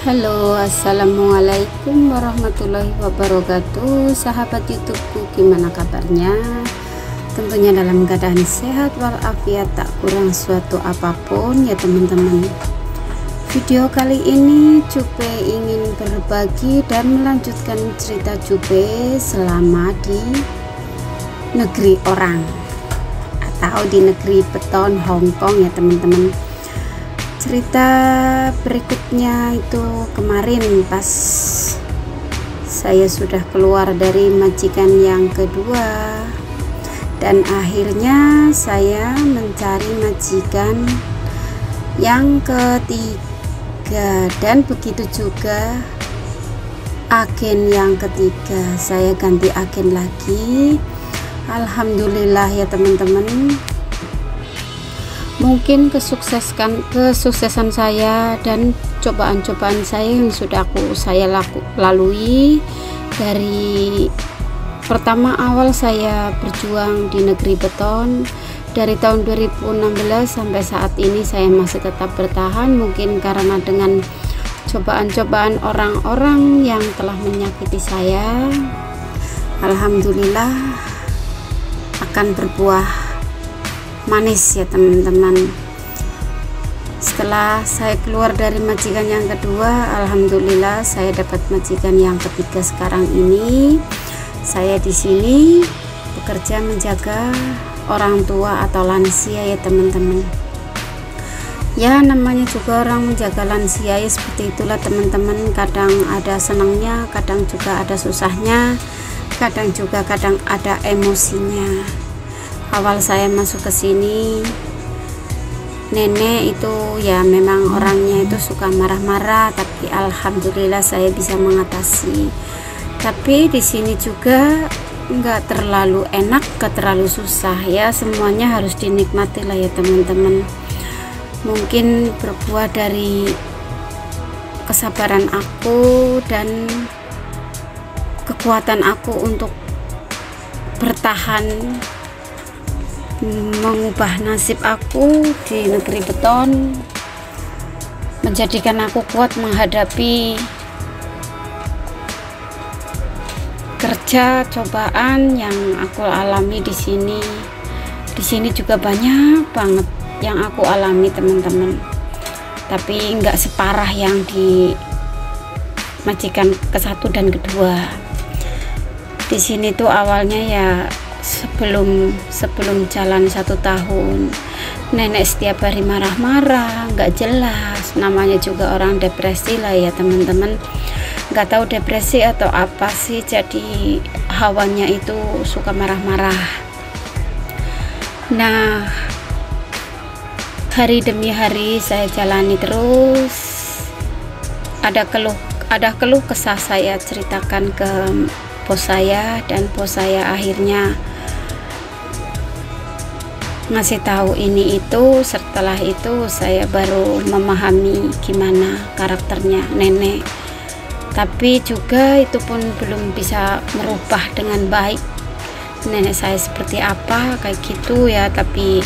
Halo, assalamualaikum warahmatullahi wabarakatuh. Sahabat YouTubeku, gimana kabarnya? Tentunya dalam keadaan sehat walafiat, tak kurang suatu apapun ya teman-teman. Video kali ini Cupe ingin berbagi dan melanjutkan cerita Cupe selama di negeri orang atau di negeri beton Hong Kong ya teman-teman. Cerita berikutnya itu kemarin pas saya sudah keluar dari majikan yang kedua dan akhirnya saya mencari majikan yang ketiga, dan begitu juga agen yang ketiga. Saya ganti agen lagi, alhamdulillah ya teman-teman. Mungkin kesuksesan saya dan cobaan-cobaan saya yang sudah saya lalui dari pertama awal saya berjuang di negeri beton dari tahun 2016 sampai saat ini saya masih tetap bertahan, mungkin karena dengan cobaan-cobaan orang-orang yang telah menyakiti saya. Alhamdulillah akan berbuah manis ya teman-teman. Setelah saya keluar dari majikan yang kedua, alhamdulillah saya dapat majikan yang ketiga sekarang ini. Saya di sini bekerja menjaga orang tua atau lansia ya teman-teman. Ya namanya juga orang menjaga lansia ya seperti itulah teman-teman. Kadang ada senangnya, kadang juga ada susahnya, kadang ada emosinya. Awal saya masuk ke sini, nenek itu ya memang orangnya itu suka marah-marah, tapi alhamdulillah saya bisa mengatasi. Tapi di sini juga nggak terlalu enak, nggak terlalu susah ya, semuanya harus dinikmati lah ya teman-teman. Mungkin berbuah dari kesabaran aku dan kekuatan aku untuk bertahan mengubah nasib aku di negeri beton, menjadikan aku kuat menghadapi kerja cobaan yang aku alami di sini. Di sini juga banyak banget yang aku alami teman-teman, tapi nggak separah yang di majikan ke satu dan kedua. Di sini tuh awalnya ya sebelum jalan 1 tahun, nenek setiap hari marah-marah, nggak jelas, namanya juga orang depresi lah ya teman-teman. Nggak tahu depresi atau apa sih, jadi hawanya itu suka marah-marah. Nah, hari demi hari saya jalani terus. Ada keluh kesah saya ceritakan ke bos saya, dan bos saya akhirnya ngasih tahu ini itu. Setelah itu saya baru memahami gimana karakternya nenek, tapi juga itu pun belum bisa merubah dengan baik nenek saya seperti apa kayak gitu ya. Tapi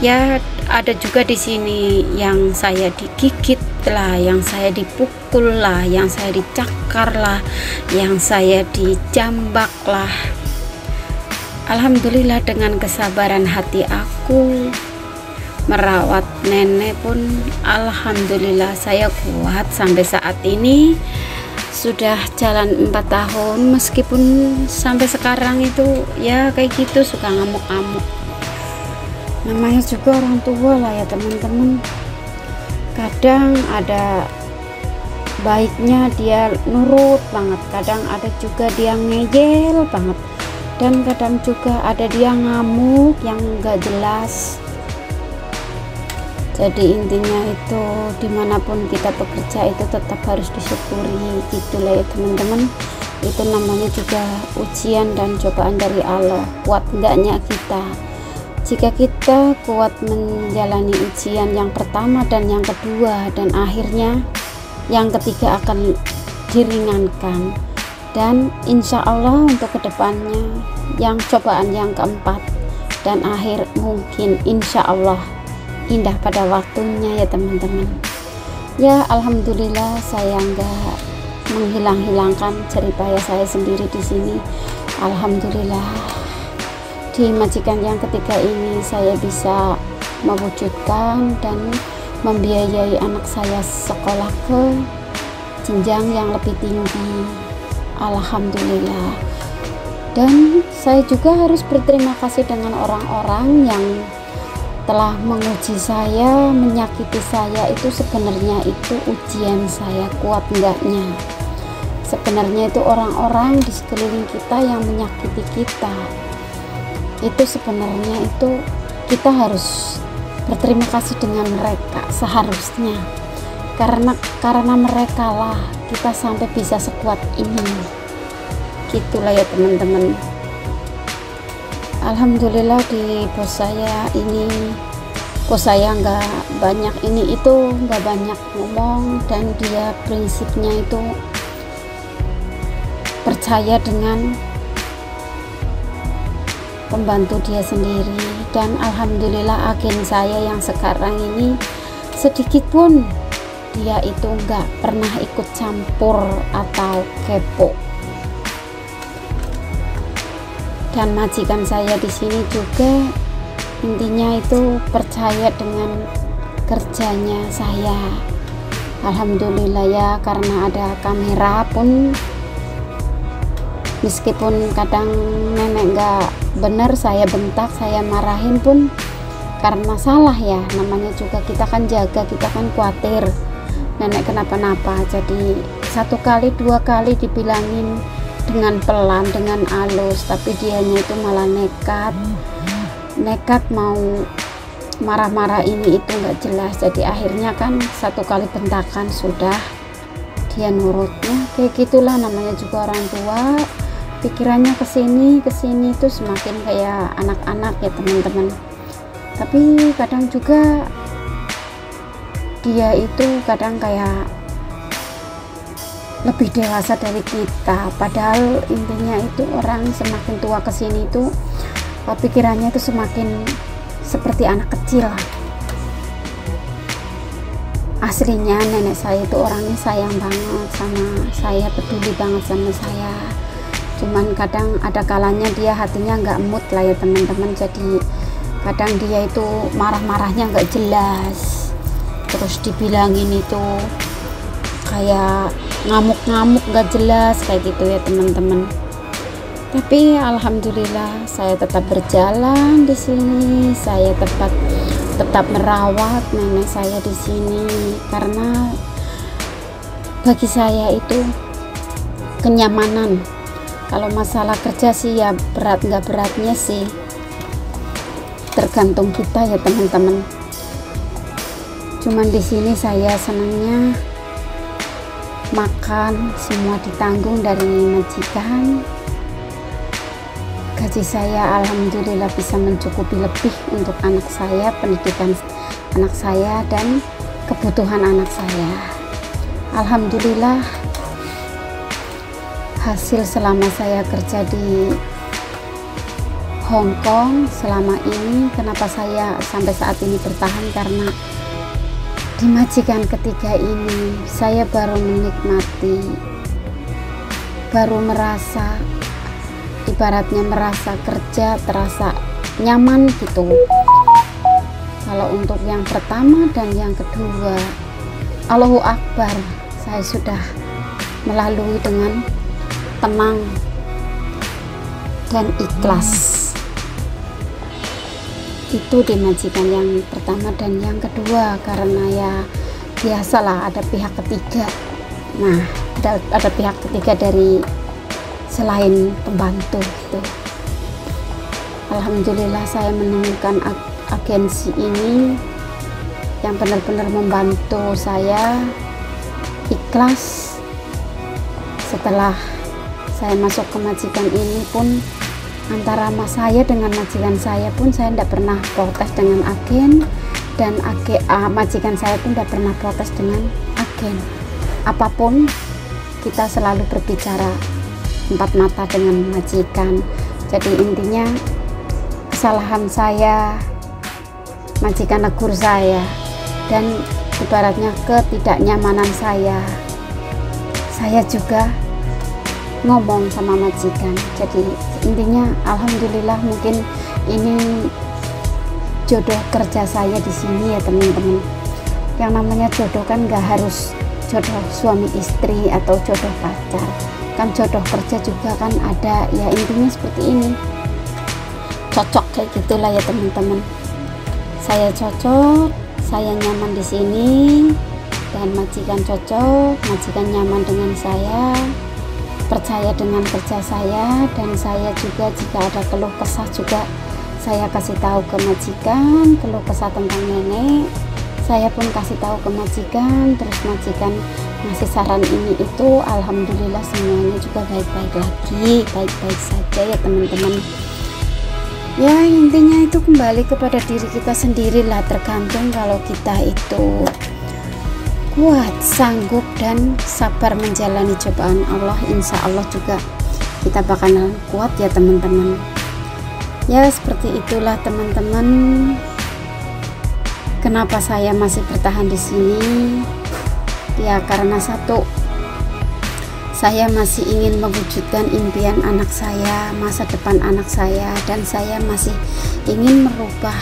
ya ada juga di sini yang saya digigit lah, yang saya dipukul lah, yang saya dicakar lah, yang saya dijambak lah. Alhamdulillah dengan kesabaran hati aku merawat nenek pun alhamdulillah saya kuat sampai saat ini. Sudah jalan 4 tahun, meskipun sampai sekarang itu ya kayak gitu, suka ngamuk-ngamuk. Namanya juga orang tua lah ya teman-teman. Kadang ada baiknya dia nurut banget, kadang ada juga dia ngeyel banget, dan kadang juga ada dia ngamuk yang gak jelas. Jadi intinya itu dimanapun kita bekerja itu tetap harus disyukuri gitulah ya teman-teman. Itu namanya juga ujian dan cobaan dari Allah. Kuat enggaknya kita, jika kita kuat menjalani ujian yang pertama dan yang kedua, dan akhirnya yang ketiga akan diringankan. Dan insya Allah untuk kedepannya yang cobaan yang keempat dan akhir mungkin insya Allah indah pada waktunya ya teman-teman. Ya alhamdulillah saya nggak menghilang-hilangkan jeripaya saya sendiri di sini. Alhamdulillah di majikan yang ketiga ini saya bisa mewujudkan dan membiayai anak saya sekolah ke jenjang yang lebih tinggi. Alhamdulillah. Dan saya juga harus berterima kasih dengan orang-orang yang telah menguji saya, menyakiti saya. Itu sebenarnya itu ujian saya kuat enggaknya. Sebenarnya itu orang-orang di sekeliling kita yang menyakiti kita, itu sebenarnya itu kita harus berterima kasih dengan mereka seharusnya, karena mereka lah kita sampai bisa sekuat ini. Gitulah ya teman-teman. Alhamdulillah di bos saya nggak banyak ini itu, nggak banyak ngomong, dan dia prinsipnya itu percaya dengan pembantu dia sendiri. Dan alhamdulillah agen saya yang sekarang ini sedikit pun dia itu nggak pernah ikut campur atau kepo. Dan majikan saya di sini juga intinya itu percaya dengan kerjanya saya. Alhamdulillah ya, karena ada kamera pun meskipun kadang nenek nggak benar, saya bentak, saya marahin pun karena salah ya, namanya juga kita kan jaga, kita kan khawatir nenek kenapa-napa. Jadi satu kali dua kali dibilangin dengan pelan, dengan halus, tapi dianya itu malah nekat mau marah-marah ini itu nggak jelas. Jadi akhirnya kan satu kali bentakan sudah dia nurutnya. Kayak gitulah namanya juga orang tua, pikirannya kesini itu semakin kayak anak-anak ya teman-teman. Tapi kadang juga dia itu kadang kayak lebih dewasa dari kita, padahal intinya itu orang semakin tua kesini itu pikirannya itu semakin seperti anak kecil. Aslinya nenek saya itu orangnya sayang banget sama saya, peduli banget sama saya. Cuman kadang ada kalanya dia hatinya nggak mood lah ya teman-teman. Jadi kadang dia itu marah-marahnya nggak jelas, terus dibilangin itu kayak ngamuk-ngamuk nggak jelas kayak gitu ya teman-teman. Tapi alhamdulillah saya tetap berjalan di sini, saya tetap merawat nenek saya di sini, karena bagi saya itu kenyamanan. Kalau masalah kerja sih ya berat nggak beratnya sih tergantung kita ya teman-teman. Cuman di sini saya senangnya makan semua ditanggung dari majikan. Gaji saya alhamdulillah bisa mencukupi lebih untuk anak saya, pendidikan anak saya dan kebutuhan anak saya. Alhamdulillah hasil selama saya kerja di Hong Kong selama ini, kenapa saya sampai saat ini bertahan, karena di majikan ketiga ini saya baru menikmati, baru merasa, ibaratnya merasa kerja terasa nyaman gitu. Kalau untuk yang pertama dan yang kedua, Allahu Akbar, saya sudah melalui dengan tenang dan ikhlas. Itu di majikan yang pertama dan yang kedua, karena ya biasalah ada pihak ketiga. Nah, ada pihak ketiga dari selain pembantu gitu. Alhamdulillah saya menemukan agensi ini yang benar-benar membantu saya ikhlas. Setelah saya masuk ke majikan ini pun, antara mas saya dengan majikan saya pun saya tidak pernah protes dengan agen, dan majikan saya pun tidak pernah protes dengan agen. Apapun kita selalu berbicara empat mata dengan majikan. Jadi intinya kesalahan saya, majikan negur saya, dan ibaratnya ketidaknyamanan saya juga ngomong sama majikan. Jadi intinya alhamdulillah, mungkin ini jodoh kerja saya di sini ya teman-teman. Yang namanya jodoh kan gak harus jodoh suami istri atau jodoh pacar, kan jodoh kerja juga kan ada ya. Intinya seperti ini, cocok kayak gitulah ya teman-teman. Saya cocok, saya nyaman di sini, dan majikan cocok, majikan nyaman dengan saya, percaya dengan kerja saya, dan saya juga jika ada keluh kesah juga saya kasih tahu ke majikan. Keluh kesah tentang nenek saya pun kasih tahu ke majikan, terus majikan ngasih saran ini itu, alhamdulillah semuanya juga baik-baik lagi, baik-baik saja ya teman-teman. Ya intinya itu kembali kepada diri kita sendiri lah, tergantung kalau kita itu kuat, sanggup, dan sabar menjalani cobaan Allah, insya Allah juga kita bakalan kuat ya teman-teman. Ya seperti itulah teman-teman, kenapa saya masih bertahan di sini. Ya karena satu, saya masih ingin mewujudkan impian anak saya, masa depan anak saya, dan saya masih ingin merubah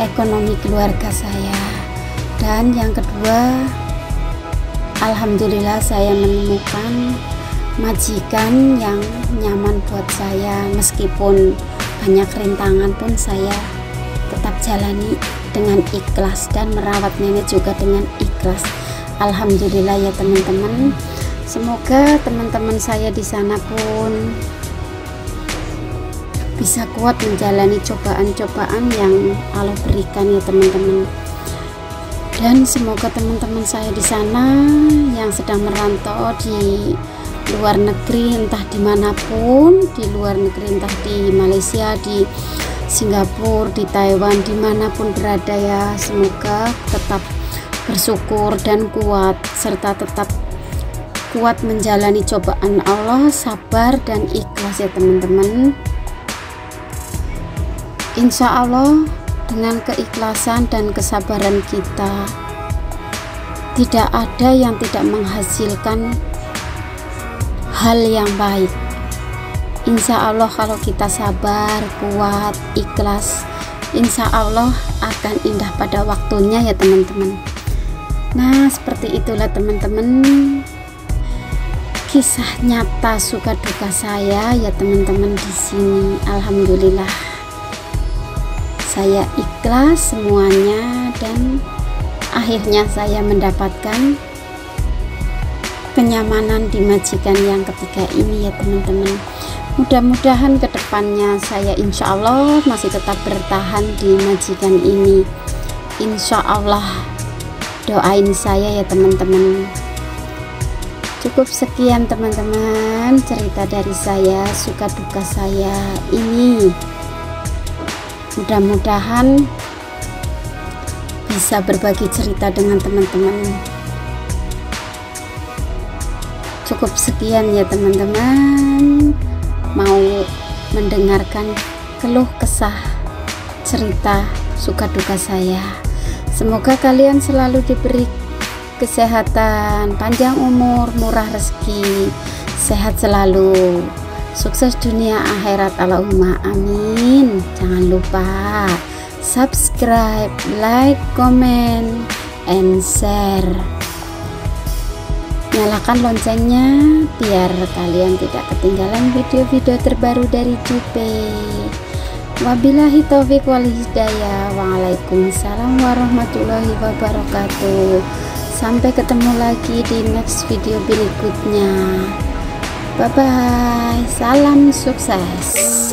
ekonomi keluarga saya. Dan yang kedua, alhamdulillah saya menemukan majikan yang nyaman buat saya, meskipun banyak rintangan pun saya tetap jalani dengan ikhlas, dan merawat nenek juga dengan ikhlas. Alhamdulillah ya teman-teman. Semoga teman-teman saya di sana pun bisa kuat menjalani cobaan-cobaan yang Allah berikan ya teman-teman. Dan semoga teman-teman saya di sana yang sedang merantau di luar negeri, entah dimanapun, di luar negeri, entah di Malaysia, di Singapura, di Taiwan, dimanapun berada ya, semoga tetap bersyukur dan kuat, serta tetap kuat menjalani cobaan Allah, sabar dan ikhlas ya teman-teman. Insya Allah dengan keikhlasan dan kesabaran kita, tidak ada yang tidak menghasilkan hal yang baik. Insya Allah kalau kita sabar, kuat, ikhlas, insya Allah akan indah pada waktunya ya teman-teman. Nah seperti itulah teman-teman kisah nyata suka duka saya ya teman-teman di sini. Alhamdulillah saya ikhlas semuanya, dan akhirnya saya mendapatkan kenyamanan di majikan yang ketiga ini ya teman-teman. Mudah-mudahan kedepannya saya insya Allah masih tetap bertahan di majikan ini, insya Allah. Doain saya ya teman-teman. Cukup sekian teman-teman cerita dari saya, suka duka saya ini. Mudah-mudahan bisa berbagi cerita dengan teman-teman. Cukup sekian ya teman-teman. Mau mendengarkan keluh kesah cerita suka duka saya. Semoga kalian selalu diberi kesehatan, panjang umur, murah rezeki, sehat selalu, sukses dunia akhirat, Allahumma amin. Jangan lupa subscribe, like, comment, and share. Nyalakan loncengnya biar kalian tidak ketinggalan video-video terbaru dari Jupe. Wabillahi taufiq wal hidayah. Waalaikumsalam warahmatullahi wabarakatuh. Sampai ketemu lagi di next video berikutnya. Bye bye. Salam sukses.